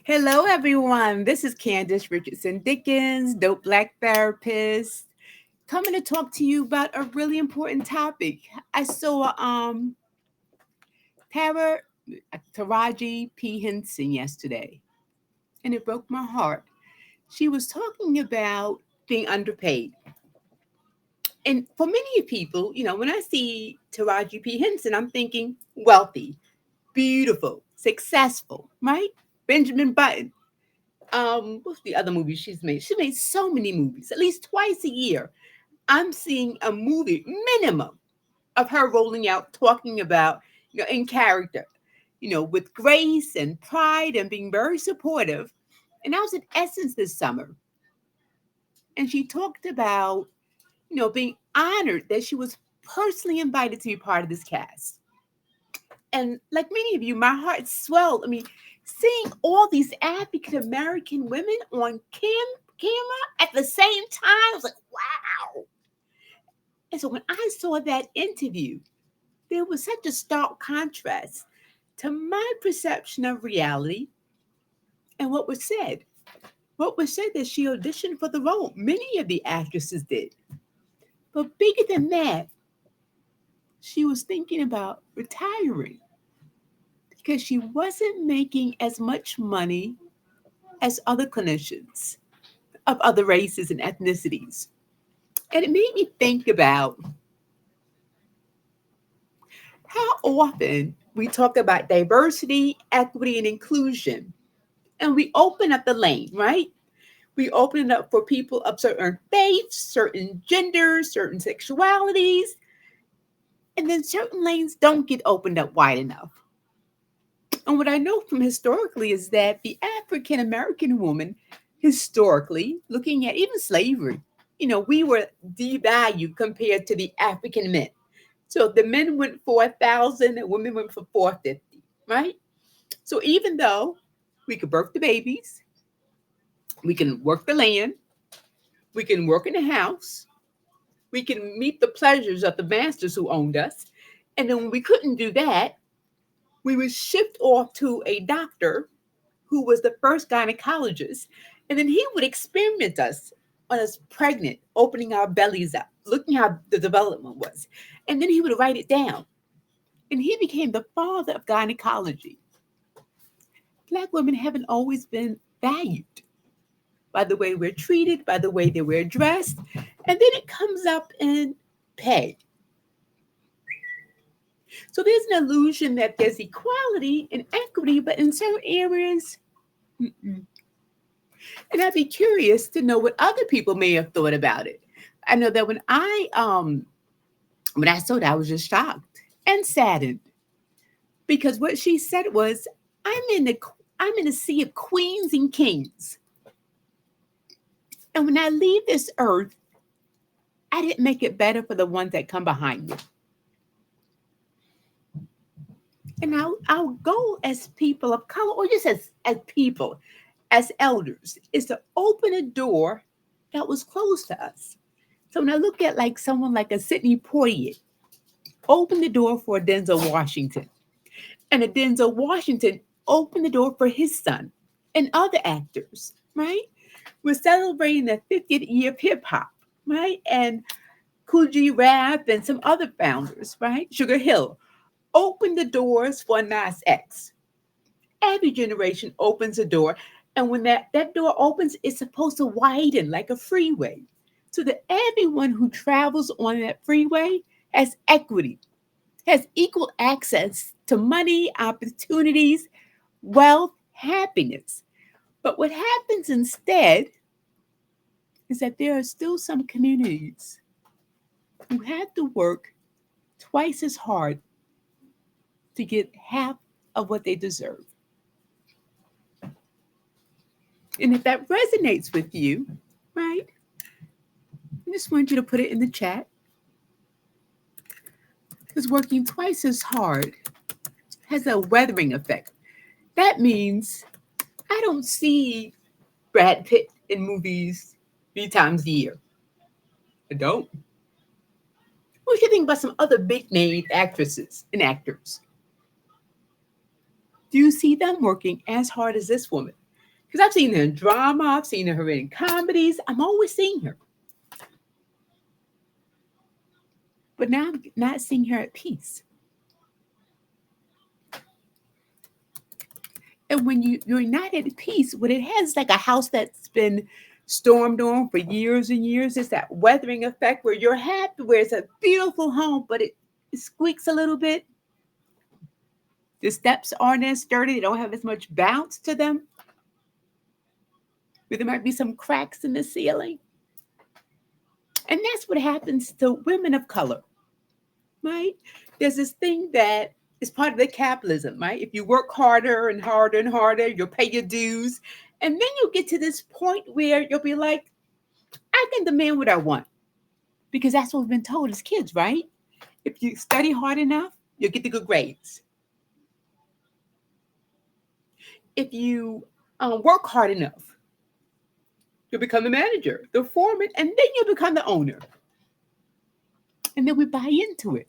Hello, everyone. This is Candice Richardson Dickens, dope black therapist, coming to talk to you about a really important topic. I saw Tara, Taraji P Henson yesterday, and it broke my heart. She was talking about being underpaid. And for many people, when I see Taraji P Henson, I'm thinking wealthy, beautiful, successful, right? Benjamin Button. What's the other movie she's made? She made so many movies, at least twice a year. I'm seeing a movie minimum of her rolling out, talking about, in character, with grace and pride and being very supportive. And I was at Essence this summer, and she talked about, being honored that she was personally invited to be part of this cast. And like many of you, my heart swelled. I mean, seeing all these African American women on camera at the same time, I was like, wow. And so when I saw that interview, there was such a stark contrast to my perception of reality and what was said. What was said that she auditioned for the role. Many of the actresses did. But bigger than that, she was thinking about retiring because she wasn't making as much money as other clinicians of other races and ethnicities. And it made me think about how often we talk about diversity, equity, and inclusion, and we open up the lane, right? We open it up for people of certain faiths, certain genders, certain sexualities, and then certain lanes don't get opened up wide enough. And what I know from historically is that the African American woman, historically, looking at even slavery, we were devalued compared to the African men. So the men went 4,000 and women went for 450, right? So even though we could birth the babies, we can work the land, we can work in the house, we can meet the pleasures of the masters who owned us. And then when we couldn't do that, we would shift off to a doctor who was the first gynecologist. And then he would experiment us on us pregnant, opening our bellies up, looking how the development was. And then he would write it down. And he became the father of gynecology. Black women haven't always been valued by the way we're treated, by the way that we're dressed. And then it comes up in pay. So there's an illusion that there's equality and equity, but in certain areas, mm-mm. And I'd be curious to know what other people may have thought about it. I know that when I saw that, I was just shocked and saddened because what she said was, "I'm in the I'm in a sea of queens and kings, and when I leave this earth, I didn't make it better for the ones that come behind me." And our goal as people of color, or just as people, as elders, is to open a door that was closed to us. So when I look at like someone like a Sidney Poitier, open the door for a Denzel Washington, and a Denzel Washington opened the door for his son and other actors, right? We're celebrating the 50th year of hip hop, right? And Coogee Rap and some other founders, right? Sugar Hill opened the doors for Nas X. Every generation opens a door, and when that door opens, it's supposed to widen like a freeway, so that everyone who travels on that freeway has equity, has equal access to money, opportunities, wealth, happiness. But what happens instead is that there are still some communities who have to work twice as hard to get half of what they deserve. And if that resonates with you, right, I just want you to put it in the chat. Because working twice as hard has a weathering effect. That means I don't see Brad Pitt in movies 3 times a year. I don't. What do you think about some other big name actresses and actors? Do you see them working as hard as this woman? Because I've seen her in drama, I've seen her in comedies, I'm always seeing her. But now I'm not seeing her at peace. And when you're not at peace, what it has like a house that's been stormed on for years and years, it's that weathering effect where you're happy, where it's a beautiful home, but it squeaks a little bit. The steps aren't as sturdy, they don't have as much bounce to them. But there might be some cracks in the ceiling. And that's what happens to women of color, right? There's this thing that is part of the capitalism, right? If you work harder and harder and harder, you'll pay your dues. And then you'll get to this point where you'll be like, I can demand what I want. Because that's what we've been told as kids, right? If you study hard enough, you'll get the good grades. If you work hard enough, you'll become the manager, the foreman, and then you'll become the owner. And then we buy into it.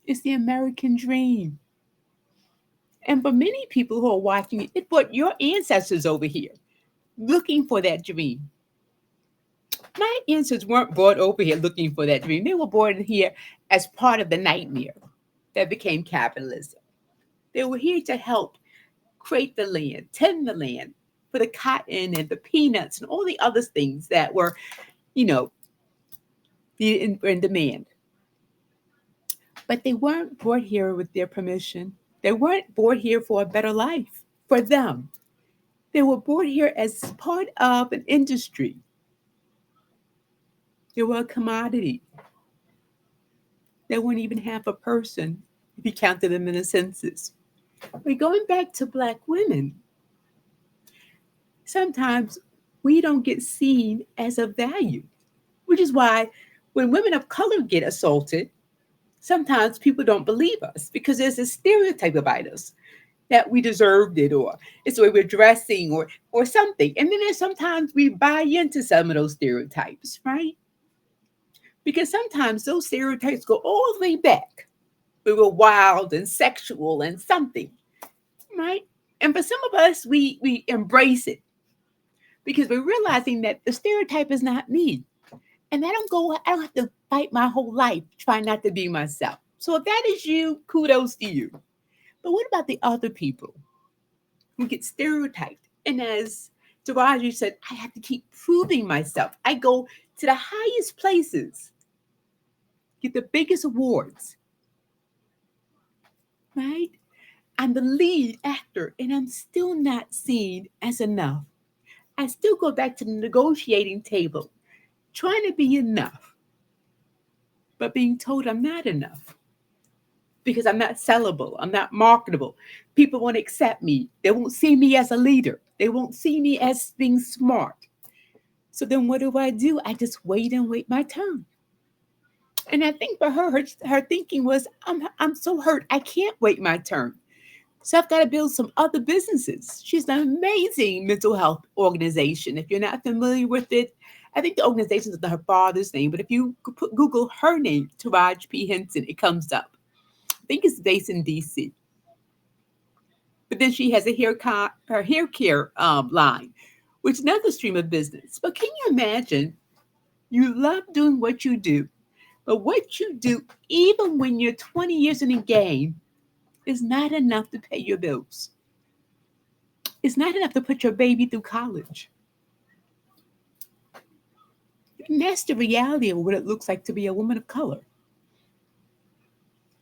It's the American dream. And for many people who are watching it, it brought your ancestors over here looking for that dream. My ancestors weren't brought over here looking for that dream. They were brought in here as part of the nightmare that became capitalism. They were here to help create the land, tend the land for the cotton and the peanuts and all the other things that were, you know, in demand. But they weren't brought here with their permission. They weren't brought here for a better life for them. They were brought here as part of an industry. They were a commodity. They weren't even half a person if you counted them in the census. But going back to Black women, sometimes we don't get seen as of value, which is why when women of color get assaulted, sometimes people don't believe us because there's a stereotype about us that we deserved it, or it's the way we're dressing, or something. And then there's sometimes we buy into some of those stereotypes, right? Because sometimes those stereotypes go all the way back. We were wild and sexual and something, right? And for some of us, we embrace it because we're realizing that the stereotype is not me. And I don't have to fight my whole life trying not to be myself. So if that is you, kudos to you. But what about the other people who get stereotyped? And as Taraj said, I have to keep proving myself. I go to the highest places, get the biggest awards, right? I'm the lead actor, and I'm still not seen as enough. I still go back to the negotiating table, trying to be enough, but being told I'm not enough because I'm not sellable, I'm not marketable. People won't accept me. They won't see me as a leader. They won't see me as being smart. So then what do? I just wait and wait my turn. And I think for her thinking was, I'm so hurt, I can't wait my turn. So I've got to build some other businesses. She's an amazing mental health organization. If you're not familiar with it, I think the organization is her father's name, but if you Google her name, Taraj P Henson, it comes up. I think it's based in DC. But then she has her hair care line, which is another stream of business. But can you imagine? You love doing what you do, but what you do, even when you're 20 years in the game, is not enough to pay your bills. It's not enough to put your baby through college. And that's the reality of what it looks like to be a woman of color,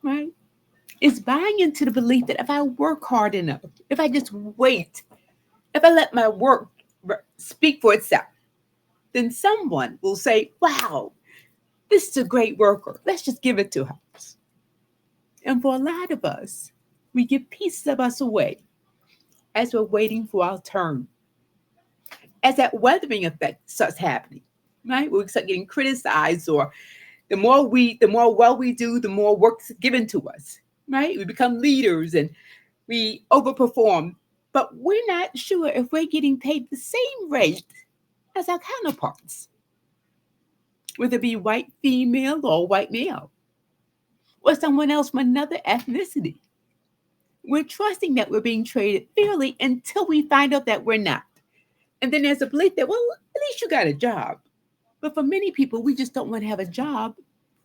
right? It's buying into the belief that if I work hard enough, if I just wait, if I let my work speak for itself, then someone will say, wow, this is a great worker. Let's just give it to her. And for a lot of us, we give pieces of us away as we're waiting for our turn. As that weathering effect starts happening, right? We start getting criticized, or the more well we do, the more work's given to us, right? We become leaders and we overperform, but we're not sure if we're getting paid the same rate as our counterparts, whether it be white female or white male, or someone else from another ethnicity. We're trusting that we're being treated fairly until we find out that we're not. And then there's a belief that, well, at least you got a job. But for many people, we just don't want to have a job.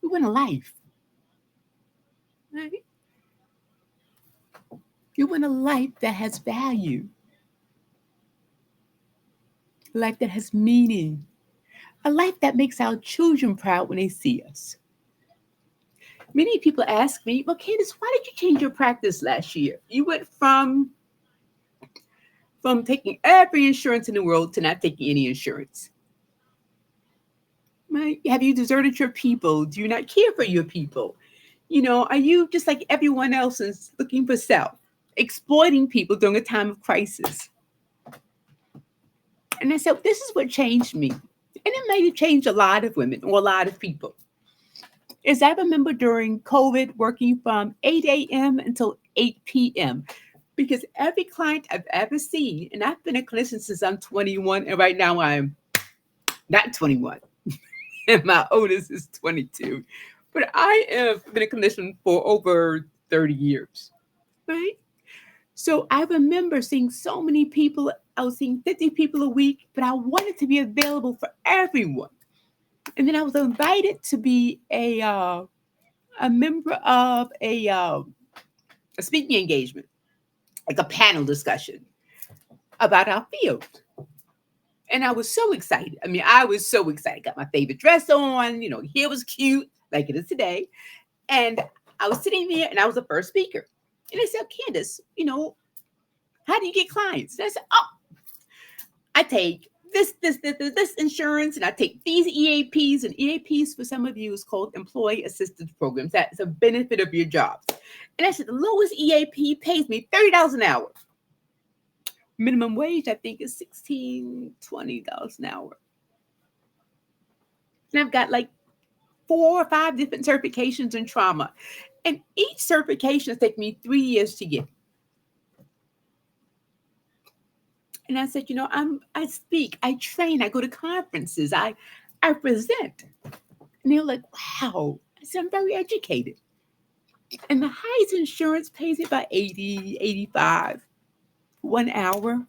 We want a life. Right? You want a life that has value, a life that has meaning, a life that makes our children proud when they see us. Many people ask me, well, Candice, why did you change your practice last year? You went from taking every insurance in the world to not taking any insurance. Right? Have you deserted your people? Do you not care for your people? Are you just like everyone else is looking for self, exploiting people during a time of crisis? And I said, this is what changed me. And it may have changed a lot of women or a lot of people. Is I remember during COVID working from 8 a.m. until 8 p.m. because every client I've ever seen, and I've been a clinician since I'm 21, and right now I'm not 21, and my oldest is 22. But I have been a clinician for over 30 years, right? So I remember seeing so many people. I was seeing 50 people a week, but I wanted to be available for everyone. And then I was invited to be a member of a speaking engagement, like a panel discussion about our field. And I was so excited. I mean, I was so excited. Got my favorite dress on, hair was cute, like it is today. And I was sitting there and I was the first speaker. And they said, Candice, how do you get clients? And I said, oh, I take this insurance and I take these EAPs. And EAPs for some of you is called employee assistance programs. That's a benefit of your jobs. And I said, the lowest EAP pays me $30 an hour. Minimum wage, I think, is $16, $20 an hour. And I've got like 4 or 5 different certifications in trauma. And each certification has taken me 3 years to get. And I said, I speak, I train, I go to conferences, I present. And they were like, wow. I said, I'm very educated. And the highest insurance pays me about 80, 85, 1 hour.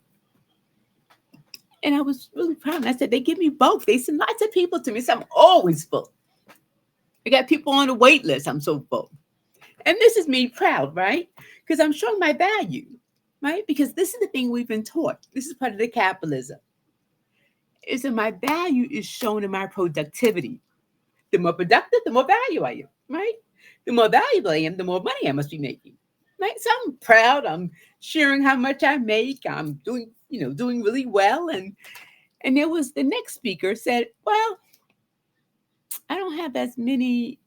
And I was really proud. And I said, they give me both. They send lots of people to me. So I'm always full. I got people on the wait list. I'm so full. And this is me proud, right? Because I'm showing my value, right? Because this is the thing we've been taught. This is part of the capitalism. Is that my value is shown in my productivity. The more productive, the more value I am, right? The more valuable I am, the more money I must be making, right? So I'm proud. I'm sharing how much I make. I'm doing really well. And there was the next speaker said, well, I don't have as many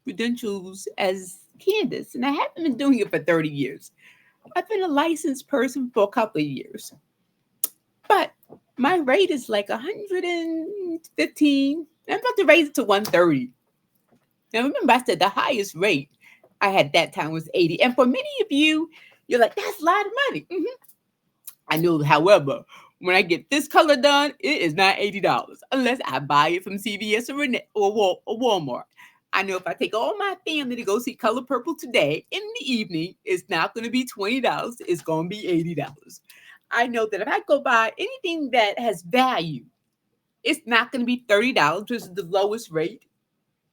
credentials as Candice, and I haven't been doing it for 30 years. I've been a licensed person for a couple of years, but my rate is like 115. I'm about to raise it to 130. Now, remember, I said the highest rate I had that time was 80. And for many of you, you're like, that's a lot of money. I know, however, when I get this color done, it is not $80 unless I buy it from CVS or Walmart. I know if I take all my family to go see Color Purple today in the evening, it's not going to be $20. It's going to be $80. I know that if I go buy anything that has value, it's not going to be $30, which is the lowest rate.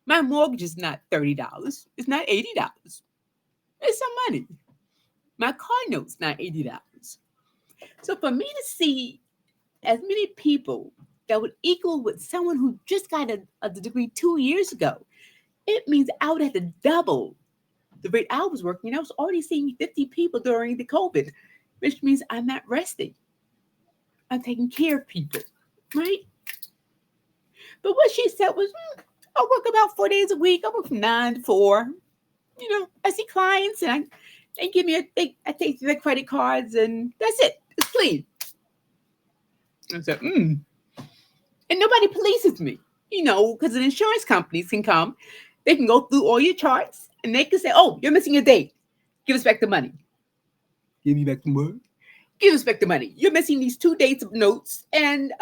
My mortgage is not $30. It's not $80. It's some money. My car note's not $80. So for me to see as many people that would equal with someone who just got a degree 2 years ago, it means I would have to double the rate I was working. I was already seeing 50 people during the COVID, which means I'm not resting. I'm taking care of people, right? But what she said was, I work about 4 days a week. I work from 9 to 4. I see clients and they give me I take their credit cards and that's it. It's clean. I said, And nobody polices me, because the insurance companies can come. They can go through all your charts and they can say, oh, you're missing a date. Give us back the money. Give me back the money. Give us back the money. You're missing these 2 dates of notes and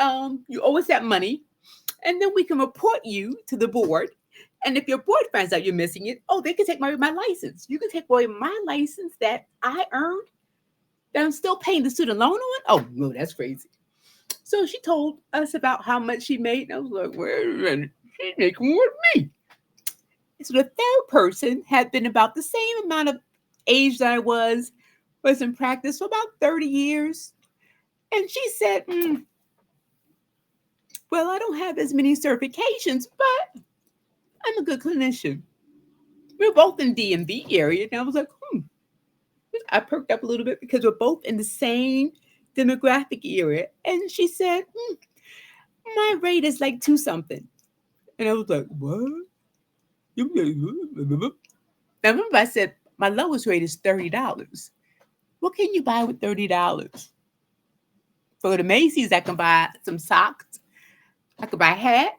you owe us that money. And then we can report you to the board And if your board finds out you're missing it, oh, they can take my license. You can take away my license that I earned that I'm still paying the student loan on. Oh, no, that's crazy. So she told us about how much she made. And I was like, wait a minute, she's making more than me. So the third person had been about the same amount of age that I was in practice for about 30 years. And she said, well, I don't have as many certifications, but I'm a good clinician. We're both in DMV area. And I was like, I perked up a little bit because we're both in the same demographic area. And she said, my rate is like two something. And I was like, what? I remember I said, my lowest rate is $30. What can you buy with $30? For the Macy's, I can buy some socks. I could buy a hat.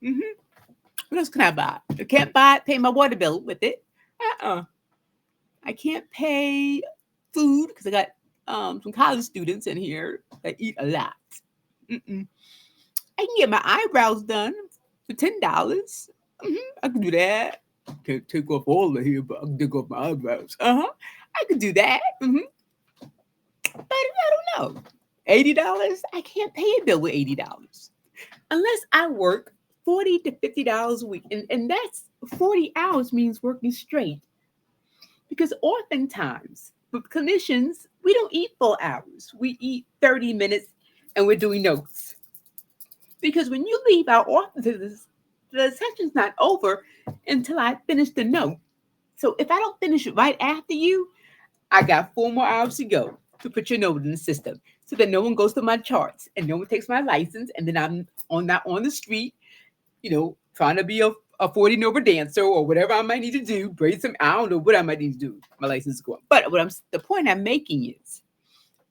What else can I buy? I can't pay my water bill with it. I can't pay food because I got some college students in here that eat a lot. I can get my eyebrows done for $10. I can do that. Can't take off all the hair, but I can take off my eyebrows. I could do that. But I don't know. $80? I can't pay a bill with $80 unless I work $40 to $50 a week, and that's 40 hours means working straight. Because oftentimes with clinicians, we don't eat full hours. We eat 30 minutes, and we're doing notes. Because when you leave our offices, the session's not over until I finish the note. So if I don't finish it right after you, I got 4 more hours to go to put your note in the system so that no one goes to my charts and no one takes my license. And then I'm not on the street, trying to be a 40 number dancer or whatever I might need to do, braid some, I don't know what I might need to do. My license is going. But the point I'm making is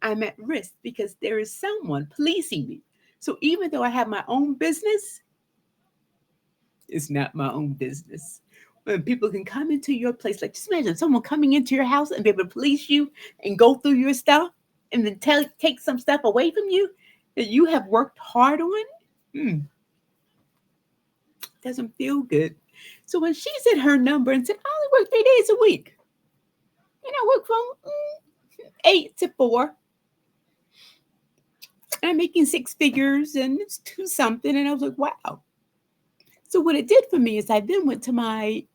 I'm at risk because there is someone policing me. So even though I have my own business, it's not my own business. When people can come into your place, like just imagine someone coming into your house and be able to police you and go through your stuff and then take some stuff away from you that you have worked hard on. Doesn't feel good. So when she said her number and said, I only work 3 days a week, and I work from 8 to 4, and I'm making 6 figures, and it's 2 something, and I was like, wow. So what it did for me is I then went to my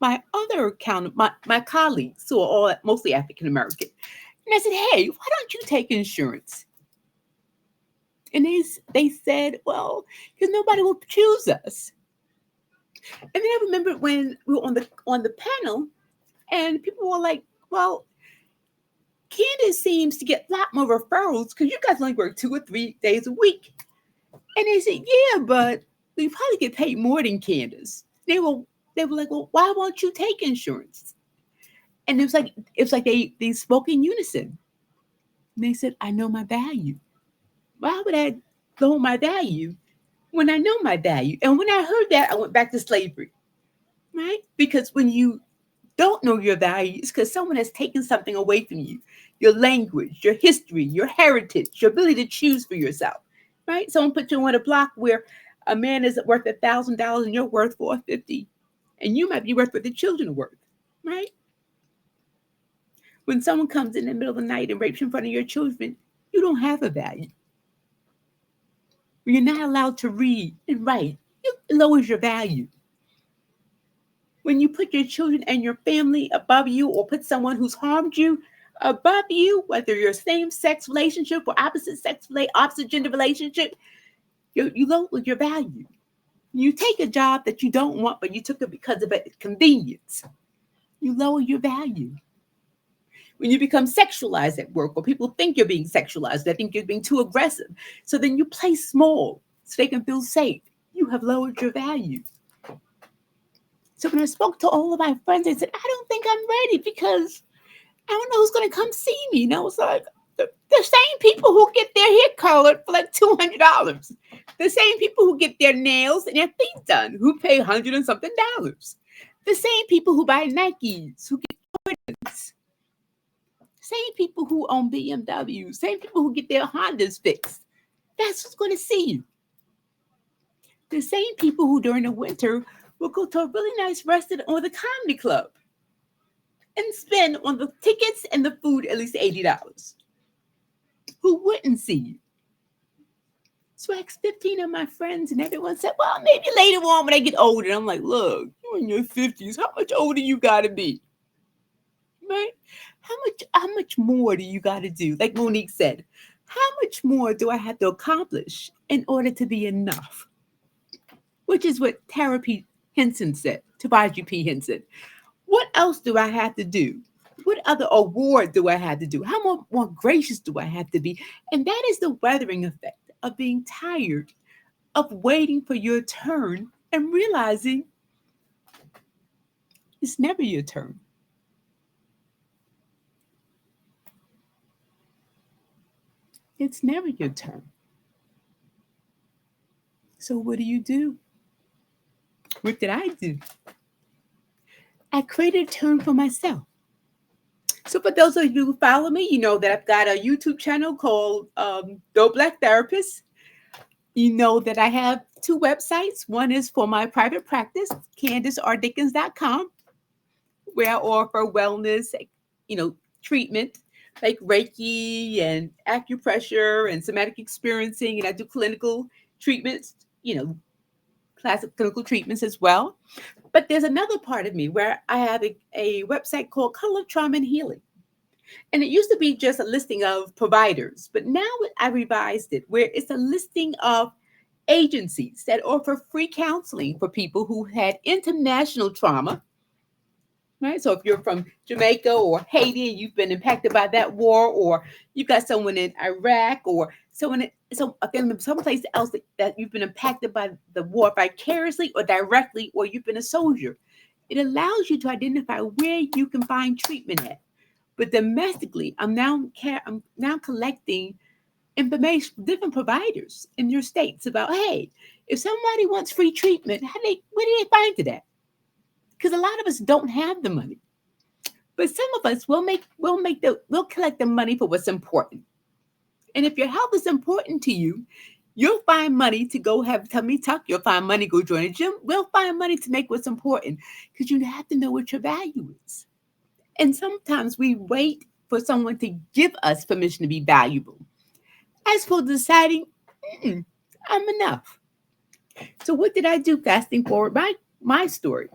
other account, my colleagues who are all mostly African American, and I said, hey, why don't you take insurance? And they said, well, because nobody will choose us. And then I remember when we were on the panel, and people were like, well, Candice seems to get a lot more referrals because you guys only work 2 or 3 days a week. And they said, yeah, but we probably get paid more than Candice. They were like, well, why won't you take insurance? And it was like they spoke in unison. And they said, I know my value. Why would I know my value when I know my value? And when I heard that, I went back to slavery, right? Because when you don't know your value, it's because someone has taken something away from you. Your language, your history, your heritage, your ability to choose for yourself, right? Someone put you on a block where a man is worth $1,000 and you're worth $450, and you might be worth what the children are worth, right? When someone comes in the middle of the night and rapes you in front of your children, you don't have a value. When you're not allowed to read and write, it lowers your value. When you put your children and your family above you, or put someone who's harmed you above you, whether you're same-sex relationship or opposite gender relationship, you lower your value. You take a job that you don't want, but you took it because of convenience. You lower your value. When you become sexualized at work, or people think you're being sexualized, they think you're being too aggressive. So then you play small so they can feel safe. You have lowered your value. So when I spoke to all of my friends, they said, I don't think I'm ready because I don't know who's going to come see me. And I was like, the same people who get their hair colored for like $200. The same people who get their nails and their feet done, who pay $100 and something. The same people who buy Nikes, who get Jordans. Same people who own BMWs. Same people who get their Hondas fixed. That's who's going to see you. The same people who during the winter will go to a really nice restaurant or the comedy club and spend on the tickets and the food at least $80. Who wouldn't see you? So I asked 15 of my friends, and everyone said, well, maybe later on when I get older. And I'm like, look, you're in your 50s. How much older you got to be? Right? How much more do you got to do? Like Monique said, how much more do I have to accomplish in order to be enough? Which is what Taraj P Henson said, Taraj P Henson. What else do I have to do? What other award do I have to do? How more gracious do I have to be? And that is the weathering effect of being tired of waiting for your turn and realizing it's never your turn. It's never your turn. So what do? What did I do? I created a turn for myself. So for those of you who follow me, you know that I've got a YouTube channel called Dope Black Therapist. You know that I have two websites. One is for my private practice, CandiceRDickens.com, where I offer wellness, treatment like Reiki and acupressure and somatic experiencing, and I do clinical treatments, classic clinical treatments as well. But there's another part of me where I have a website called Color Trauma and Healing. And it used to be just a listing of providers, but now I revised it where it's a listing of agencies that offer free counseling for people who had international trauma. Right. So if you're from Jamaica or Haiti and you've been impacted by that war, or you've got someone in Iraq or someplace else that you've been impacted by the war vicariously or directly, or you've been a soldier, it allows you to identify where you can find treatment at. But domestically, I'm now collecting information from different providers in your states about, hey, if somebody wants free treatment, where do they find it at? Because a lot of us don't have the money, but some of us will collect the money for what's important. And if your health is important to you, you'll find money to go have tummy tuck. You'll find money to go join a gym. We'll find money to make what's important, because you have to know what your value is. And sometimes we wait for someone to give us permission to be valuable, as for deciding, I'm enough. So what did I do? Fasting forward my story,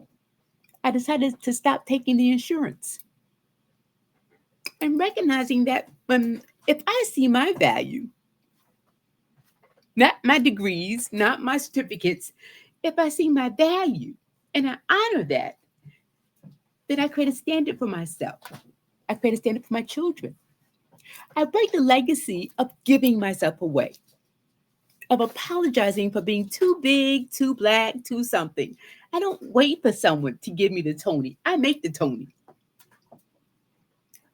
I decided to stop taking the insurance and recognizing that if I see my value, not my degrees, not my certificates, if I see my value and I honor that, then I create a standard for myself. I create a standard for my children. I break the legacy of giving myself away, of apologizing for being too big, too black, too something. I don't wait for someone to give me the Tony. I make the Tony.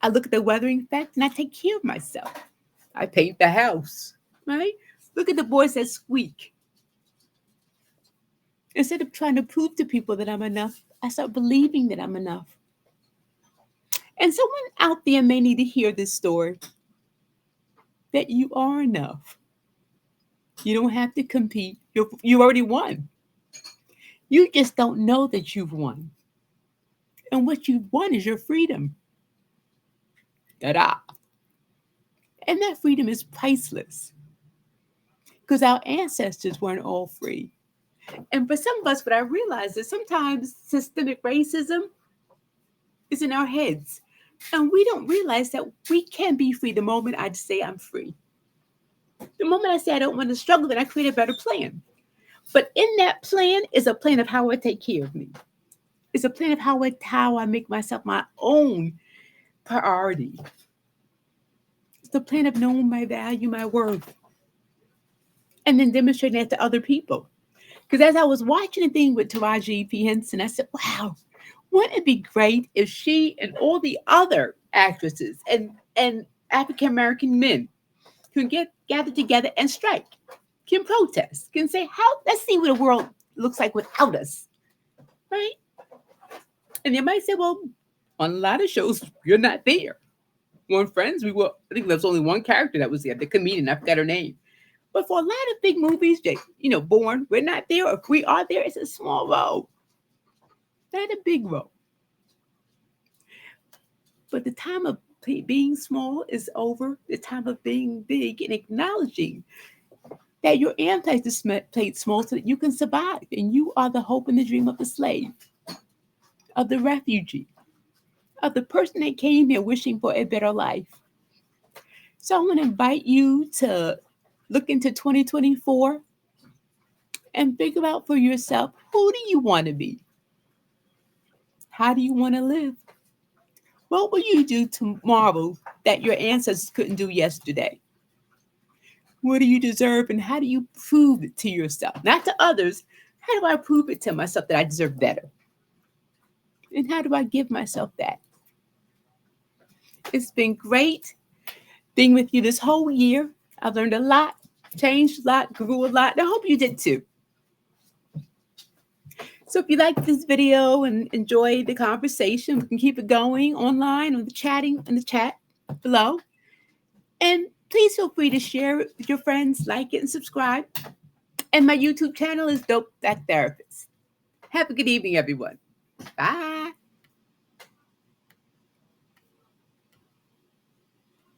I look at the weathering effect and I take care of myself. I paint the house, right? Look at the boys that squeak. Instead of trying to prove to people that I'm enough, I start believing that I'm enough. And someone out there may need to hear this story, that you are enough. You don't have to compete. You already won. You just don't know that you've won. And what you've won is your freedom. Ta-da. And that freedom is priceless, because our ancestors weren't all free. And for some of us, what I realize is sometimes systemic racism is in our heads. And we don't realize that we can be free the moment I say I'm free. The moment I say I don't want to struggle, then I create a better plan. But in that plan is a plan of how I take care of me. It's a plan of how I make myself my own priority. It's the plan of knowing my value, my worth, and then demonstrating that to other people. Because as I was watching the thing with Taraj P Henson, I said, wow, wouldn't it be great if she and all the other actresses and African American men can gather together and strike, can protest, can say, let's see what the world looks like without us, right? And they might say, well, on a lot of shows, you're not there. On Friends, I think there was only one character that was there, the comedian, I forgot her name. But for a lot of big movies, Born, we're not there. If we are there, it's a small role. not a big role. But the time of being small is over. The time of being big and acknowledging that your ancestors played small so that you can survive. And you are the hope and the dream of the slave, of the refugee, of the person that came here wishing for a better life. So I want to invite you to look into 2024 and figure out for yourself, who do you want to be? How do you want to live? What will you do tomorrow that your ancestors couldn't do yesterday? What do you deserve and how do you prove it to yourself? Not to others. How do I prove it to myself that I deserve better? And how do I give myself that? It's been great being with you this whole year. I've learned a lot, changed a lot, grew a lot. And I hope you did too. So if you like this video and enjoy the conversation, we can keep it going online on the chatting in the chat below. And please feel free to share it with your friends, like it and subscribe. And my YouTube channel is Dope That Therapist. Have a good evening, everyone. Bye.